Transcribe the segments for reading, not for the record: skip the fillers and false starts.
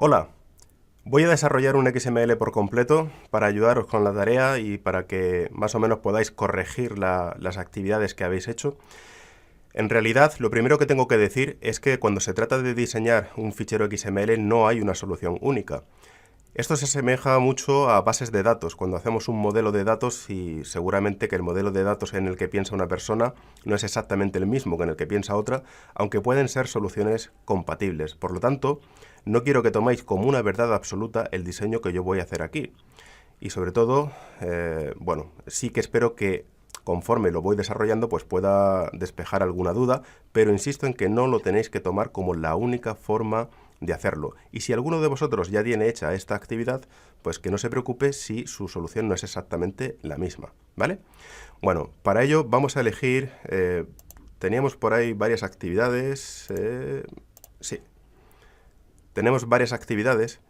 Hola, voy a desarrollar un XML por completo para ayudaros con la tarea y para que más o menos podáis corregir las actividades que habéis hecho. En realidad, lo primero que tengo que decir es que cuando se trata de diseñar un fichero XML no hay una solución única. Esto se asemeja mucho a bases de datos, cuando hacemos un modelo de datos y seguramente que el modelo de datos en el que piensa una persona no es exactamente el mismo que en el que piensa otra, aunque pueden ser soluciones compatibles. Por lo tanto, no quiero que toméis como una verdad absoluta el diseño que yo voy a hacer aquí. Y sobre todo, sí que espero que conforme lo voy desarrollando pues pueda despejar alguna duda, pero insisto en que no lo tenéis que tomar como la única forma de hacerlo. Y si alguno de vosotros ya tiene hecha esta actividad, pues que no se preocupe si su solución no es exactamente la misma, ¿vale? Bueno, para ello vamos a elegir, teníamos por ahí varias actividades, sí, tenemos varias actividades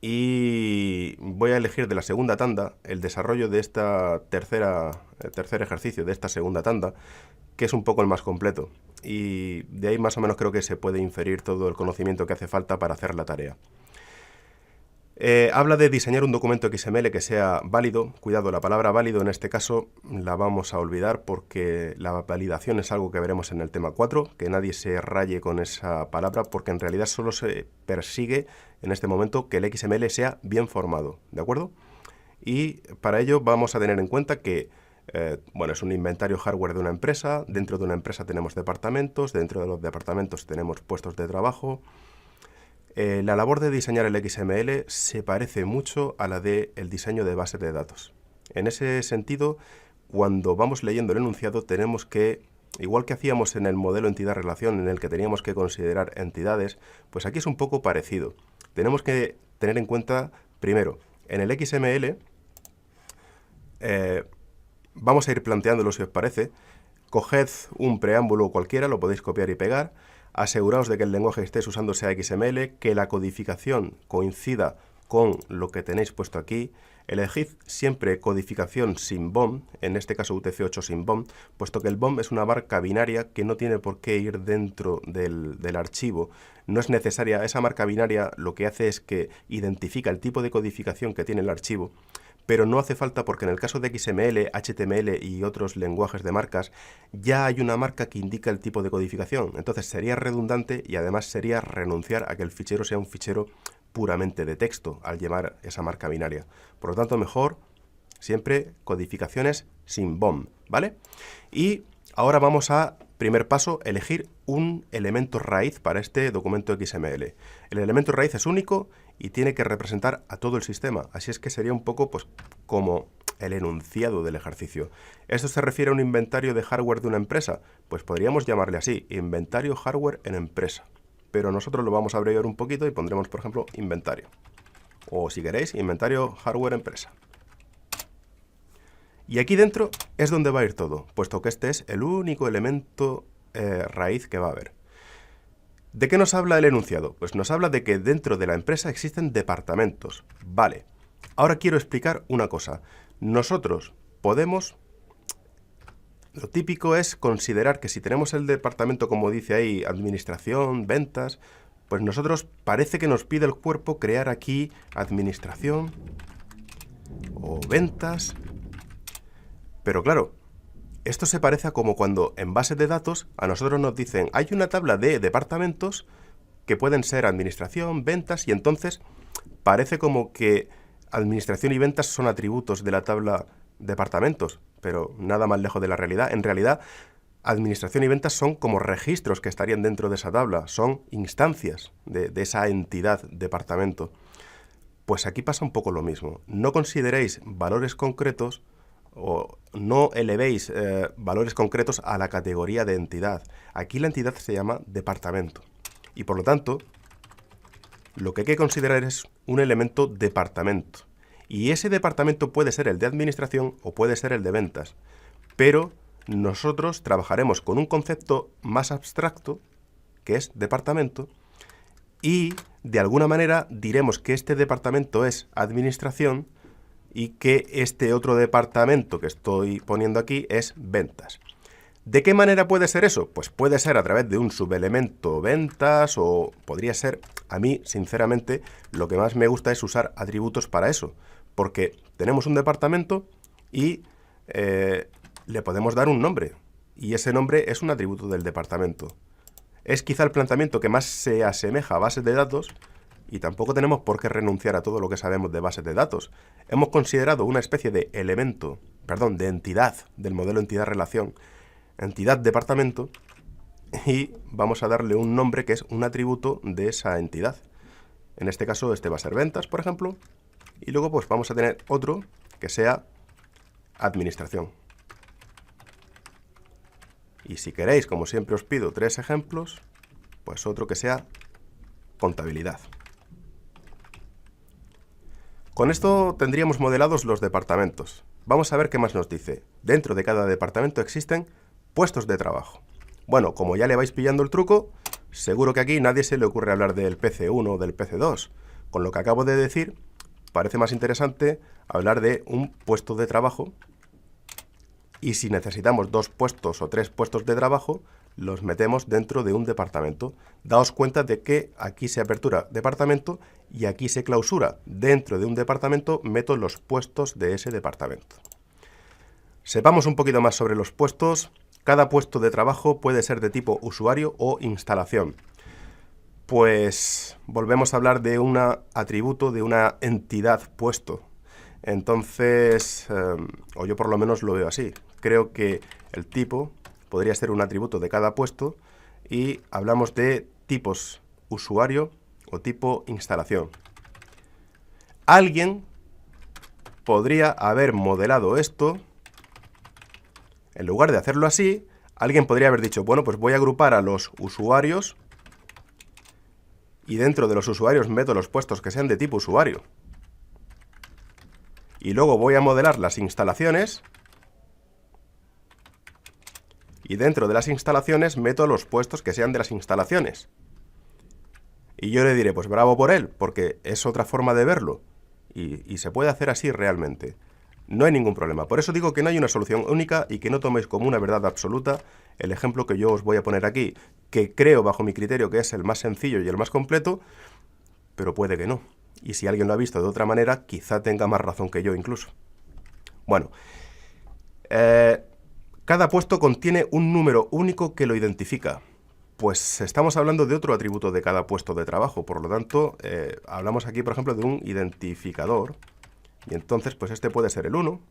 y voy a elegir de la segunda tanda el desarrollo de esta tercer ejercicio de esta segunda tanda, que es un poco el más completo. Y de ahí más o menos creo que se puede inferir todo el conocimiento que hace falta para hacer la tarea. Habla de diseñar un documento XML que sea válido. Cuidado, la palabra válido en este caso la vamos a olvidar porque la validación es algo que veremos en el tema 4, que nadie se raye con esa palabra porque en realidad solo se persigue en este momento que el XML sea bien formado, ¿de acuerdo? Y para ello vamos a tener en cuenta que es un inventario hardware de una empresa. Dentro de una empresa tenemos departamentos, dentro de los departamentos tenemos puestos de trabajo. La labor de diseñar el XML se parece mucho a la del diseño de bases de datos. En ese sentido, cuando vamos leyendo el enunciado tenemos que, igual que hacíamos en el modelo entidad-relación en el que teníamos que considerar entidades, pues aquí es un poco parecido. Tenemos que tener en cuenta, primero, en el XML, vamos a ir planteándolo si os parece. Coged un preámbulo cualquiera, lo podéis copiar y pegar. Aseguraos de que el lenguaje que estéis usando sea XML, que la codificación coincida con lo que tenéis puesto aquí. Elegid siempre codificación sin BOM, en este caso UTF-8 sin BOM, puesto que el BOM es una marca binaria que no tiene por qué ir dentro del archivo. No es necesaria, esa marca binaria lo que hace es que identifica el tipo de codificación que tiene el archivo, pero no hace falta porque en el caso de XML, HTML y otros lenguajes de marcas ya hay una marca que indica el tipo de codificación. Entonces sería redundante y además sería renunciar a que el fichero sea un fichero puramente de texto al llevar esa marca binaria. Por lo tanto, mejor siempre codificaciones sin BOM, ¿vale? Y ahora vamos a, primer paso, elegir un elemento raíz para este documento XML. El elemento raíz es único y tiene que representar a todo el sistema, así es que sería un poco pues, como el enunciado del ejercicio. ¿Esto se refiere a un inventario de hardware de una empresa? Pues podríamos llamarle así, inventario hardware en empresa. Pero nosotros lo vamos a abreviar un poquito y pondremos, por ejemplo, inventario. O si queréis, inventario hardware empresa. Y aquí dentro es donde va a ir todo, puesto que este es el único elemento raíz que va a haber. ¿De qué nos habla el enunciado? Pues nos habla de que dentro de la empresa existen departamentos. Vale. Ahora quiero explicar una cosa. Nosotros podemos... Lo típico es considerar que si tenemos el departamento, como dice ahí, administración, ventas, pues nosotros parece que nos pide el cuerpo crear aquí administración o ventas. Pero claro, esto se parece a como cuando en base de datos a nosotros nos dicen hay una tabla de departamentos que pueden ser administración, ventas, y entonces parece como que administración y ventas son atributos de la tabla departamentos, pero nada más lejos de la realidad. En realidad, administración y ventas son como registros que estarían dentro de esa tabla, son instancias de esa entidad departamento. Pues aquí pasa un poco lo mismo. No consideréis valores concretos o no elevéis valores concretos a la categoría de entidad. Aquí la entidad se llama departamento. Y por lo tanto, lo que hay que considerar es un elemento departamento. Y ese departamento puede ser el de administración o puede ser el de ventas. Pero nosotros trabajaremos con un concepto más abstracto, que es departamento, y de alguna manera diremos que este departamento es administración y que este otro departamento que estoy poniendo aquí es ventas. ¿De qué manera puede ser eso? Pues puede ser a través de un subelemento ventas o podría ser, a mí, sinceramente, lo que más me gusta es usar atributos para eso, porque tenemos un departamento y le podemos dar un nombre y ese nombre es un atributo del departamento. Es quizá el planteamiento que más se asemeja a bases de datos y tampoco tenemos por qué renunciar a todo lo que sabemos de bases de datos. Hemos considerado una especie de elemento, perdón, de entidad del modelo entidad-relación, entidad departamento, y vamos a darle un nombre que es un atributo de esa entidad. En este caso este va a ser ventas, por ejemplo, y luego pues vamos a tener otro que sea administración. Y si queréis, como siempre os pido 3 ejemplos, pues otro que sea contabilidad. Con esto tendríamos modelados los departamentos. Vamos a ver qué más nos dice. Dentro de cada departamento existen puestos de trabajo. Bueno, como ya le vais pillando el truco, seguro que aquí nadie se le ocurre hablar del PC1 o del PC2. Con lo que acabo de decir, parece más interesante hablar de un puesto de trabajo. Y si necesitamos 2 puestos o 3 puestos de trabajo, los metemos dentro de un departamento. Daos cuenta de que aquí se apertura departamento y aquí se clausura. Dentro de un departamento meto los puestos de ese departamento. Sepamos un poquito más sobre los puestos. Cada puesto de trabajo puede ser de tipo usuario o instalación. Pues volvemos a hablar de un atributo, de una entidad puesto. Entonces, o yo por lo menos lo veo así. Creo que el tipo podría ser un atributo de cada puesto y hablamos de tipos usuario o tipo instalación. Alguien podría haber modelado esto. En lugar de hacerlo así, alguien podría haber dicho, bueno, pues voy a agrupar a los usuarios y dentro de los usuarios meto los puestos que sean de tipo usuario. Y luego voy a modelar las instalaciones y dentro de las instalaciones meto los puestos que sean de las instalaciones. Y yo le diré, pues bravo por él, porque es otra forma de verlo y se puede hacer así realmente. No hay ningún problema. Por eso digo que no hay una solución única y que no toméis como una verdad absoluta el ejemplo que yo os voy a poner aquí, que creo bajo mi criterio que es el más sencillo y el más completo, pero puede que no. Y si alguien lo ha visto de otra manera, quizá tenga más razón que yo incluso. Bueno, cada puesto contiene un número único que lo identifica. Pues estamos hablando de otro atributo de cada puesto de trabajo, por lo tanto, hablamos aquí, por ejemplo, de un identificador. Y entonces, pues este puede ser el 1.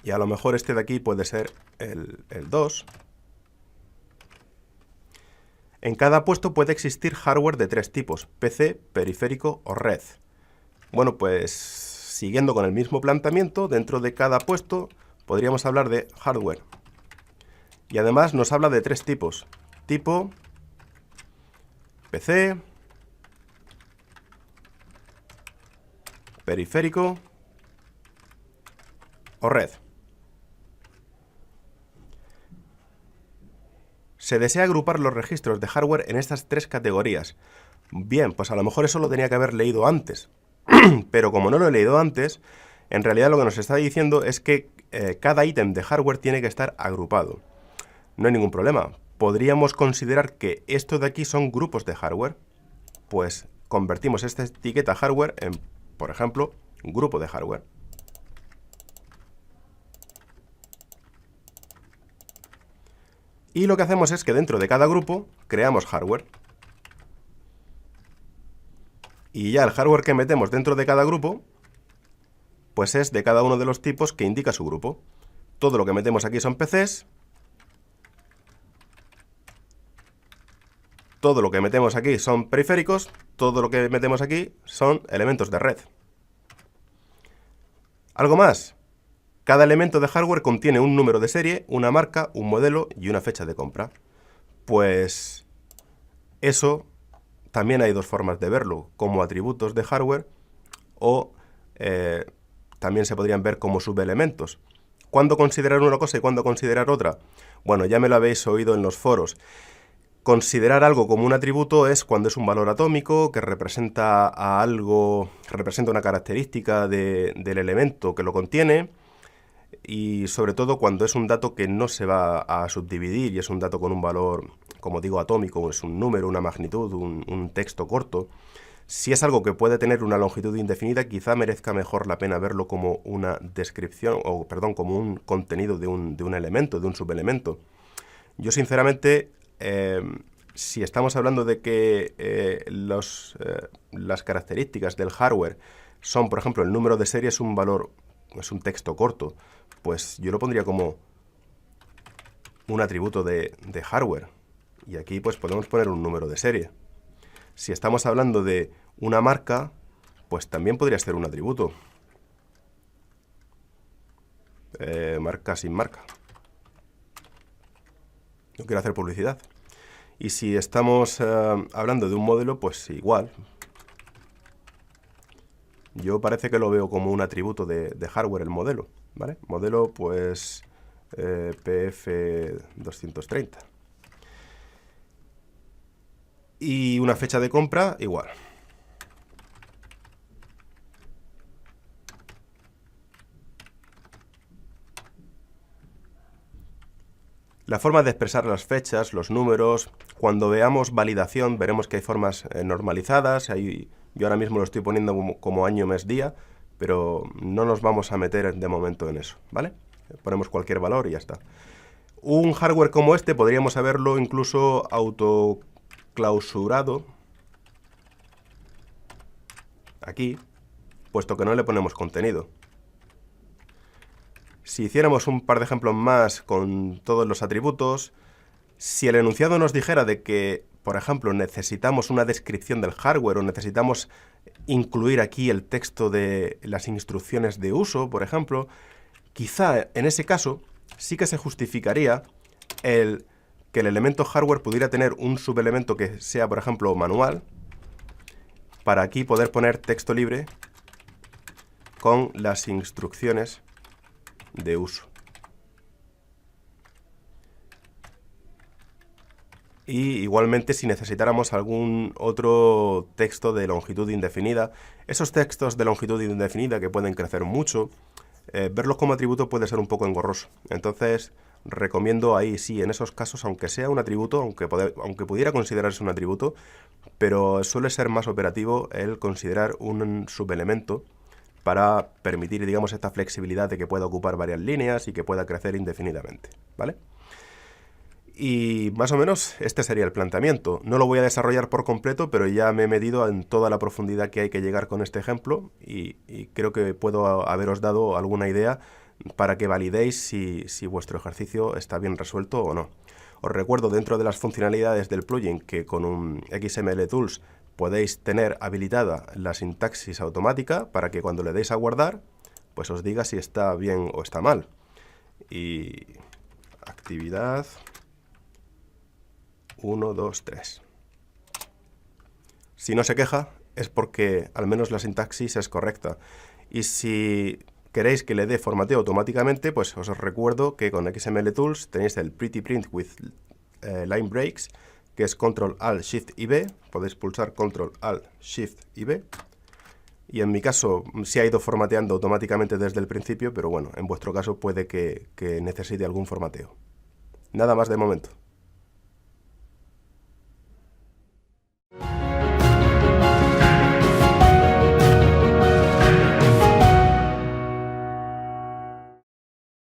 Y a lo mejor este de aquí puede ser el 2. En cada puesto puede existir hardware de 3 tipos: PC, periférico o red. Bueno, pues siguiendo con el mismo planteamiento, dentro de cada puesto podríamos hablar de hardware. Y además nos habla de 3 tipos: tipo, PC, periférico o red. Se desea agrupar los registros de hardware en estas 3 categorías. Bien, pues a lo mejor eso lo tenía que haber leído antes. Pero como no lo he leído antes, en realidad lo que nos está diciendo es que cada ítem de hardware tiene que estar agrupado. No hay ningún problema. ¿Podríamos considerar que esto de aquí son grupos de hardware? Pues convertimos esta etiqueta hardware en, por ejemplo, un grupo de hardware. Y lo que hacemos es que dentro de cada grupo creamos hardware. Y ya el hardware que metemos dentro de cada grupo, pues es de cada uno de los tipos que indica su grupo. Todo lo que metemos aquí son PCs. Todo lo que metemos aquí son periféricos. Todo lo que metemos aquí son elementos de red. ¿Algo más? Cada elemento de hardware contiene un número de serie, una marca, un modelo y una fecha de compra. Pues eso también hay 2 formas de verlo, como atributos de hardware o también se podrían ver como subelementos. ¿Cuándo considerar una cosa y cuándo considerar otra? Bueno, ya me lo habéis oído en los foros. Considerar algo como un atributo es cuando es un valor atómico que representa a algo, representa una característica del elemento que lo contiene. y sobre todo cuando es un dato que no se va a subdividir y es un dato con un valor, como digo, atómico, es un número, una magnitud, un texto corto. Si es algo que puede tener una longitud indefinida, quizá merezca mejor la pena verlo como una descripción, o perdón, como un contenido de un elemento, de un subelemento. Yo sinceramente, si estamos hablando de que las características del hardware son, por ejemplo, el número de serie es un valor, es un texto corto, pues yo lo pondría como un atributo de hardware. Y aquí pues podemos poner un número de serie. Si estamos hablando de una marca, pues también podría ser un atributo. Marca sin marca. No quiero hacer publicidad. Y si estamos hablando de un modelo, pues igual. Yo parece que lo veo como un atributo de hardware el modelo, ¿vale? Modelo, pues, PF230. Y una fecha de compra, igual. La forma de expresar las fechas, los números, cuando veamos validación veremos que hay formas normalizadas, yo ahora mismo lo estoy poniendo como año, mes, día, pero no nos vamos a meter de momento en eso, ¿vale? Ponemos cualquier valor y ya está. Un hardware como este podríamos haberlo incluso autoclausurado aquí, puesto que no le ponemos contenido. Si hiciéramos un par de ejemplos más con todos los atributos, si el enunciado nos dijera de que, por ejemplo, necesitamos una descripción del hardware o necesitamos incluir aquí el texto de las instrucciones de uso, por ejemplo, quizá en ese caso sí que se justificaría que el elemento hardware pudiera tener un subelemento que sea, por ejemplo, manual, para aquí poder poner texto libre con las instrucciones de uso. Y igualmente si necesitáramos algún otro texto de longitud indefinida, esos textos de longitud indefinida que pueden crecer mucho, verlos como atributo puede ser un poco engorroso. Entonces recomiendo ahí sí, en esos casos, aunque sea un atributo, aunque pudiera considerarse un atributo, pero suele ser más operativo el considerar un subelemento para permitir, digamos, esta flexibilidad de que pueda ocupar varias líneas y que pueda crecer indefinidamente, ¿vale? Y más o menos este sería el planteamiento. No lo voy a desarrollar por completo, pero ya me he medido en toda la profundidad que hay que llegar con este ejemplo y creo que puedo haberos dado alguna idea para que validéis si vuestro ejercicio está bien resuelto o no. Os recuerdo dentro de las funcionalidades del plugin que con un XML Tools podéis tener habilitada la sintaxis automática para que cuando le deis a guardar, pues os diga si está bien o está mal. Y actividad 1, 2, 3. Si no se queja, es porque al menos la sintaxis es correcta. Y si queréis que le dé formateo automáticamente, pues os recuerdo que con XML Tools tenéis el Pretty Print with Line Breaks, que es Ctrl-Alt-Shift y B. Podéis pulsar Ctrl-Alt-Shift y B. Y en mi caso se ha ido formateando automáticamente desde el principio, pero bueno, en vuestro caso puede que necesite algún formateo. Nada más de momento.